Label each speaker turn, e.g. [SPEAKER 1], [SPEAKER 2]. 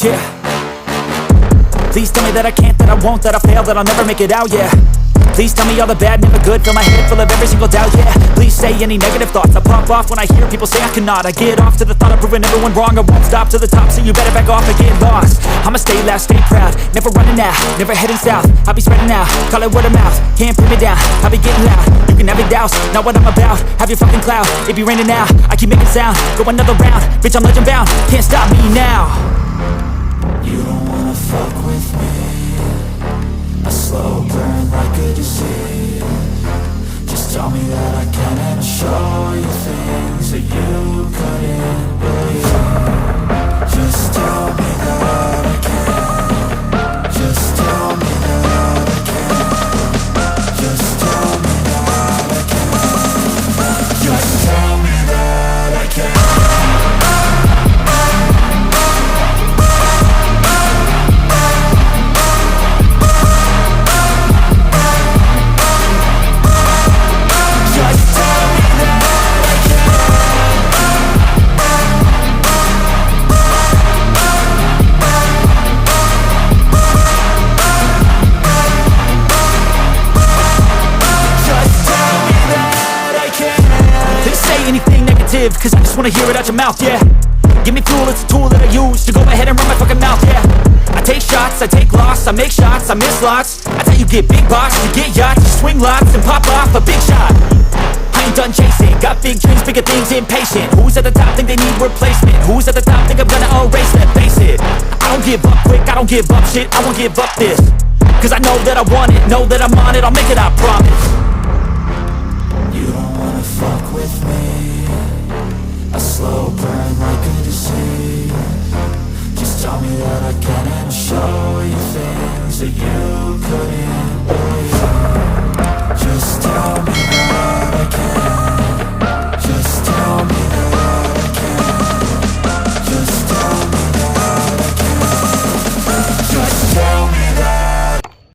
[SPEAKER 1] Yeah. Please tell me that I can't, that I won't, that I fail, that I'll never make it out, yeah. Please tell me all the bad, never good, fill my head full of every single doubt, yeah. Please say any negative thoughts, I pop off when I hear people say I cannot. I get off to the thought of proving everyone wrong, I won't stop to the top, so you better back off and get lost. I'ma stay loud, stay proud, never running out, never heading south. I'll be spreading out, call it word of mouth, can't put me down, I'll be getting loud. You can have your doubts, not what I'm about, have your fucking clout. It be raining now, I keep making sound, go another round, bitch I'm legend bound, can't stop me now.
[SPEAKER 2] You don't wanna fuck with me, a slow burn like a disease. Just tell me that I can and I'll show you things that you couldn't believe. Just tell me that I can. Just tell me that I can. Just tell me that I can. Just tell me that I can.
[SPEAKER 1] Cause I just wanna hear it out your mouth, yeah. Give me fuel, it's a tool that I use to go ahead and run my fucking mouth, yeah. I take shots, I take loss, I make shots, I miss lots. That's how you get big box, you get yachts, you swing lots and pop off a big shot. I ain't done chasing, got big dreams, bigger things, impatient. Who's at the top think they need replacement? Who's at the top think I'm gonna erase them? Face it, I don't give up quick, I don't give up shit, I won't give up this. Cause I know that I want it, know that I'm on it, I'll make it, I promise.
[SPEAKER 2] You don't wanna fuck with me, a slow burn like a disease. Just tell me that I can and I'll show you things that you couldn't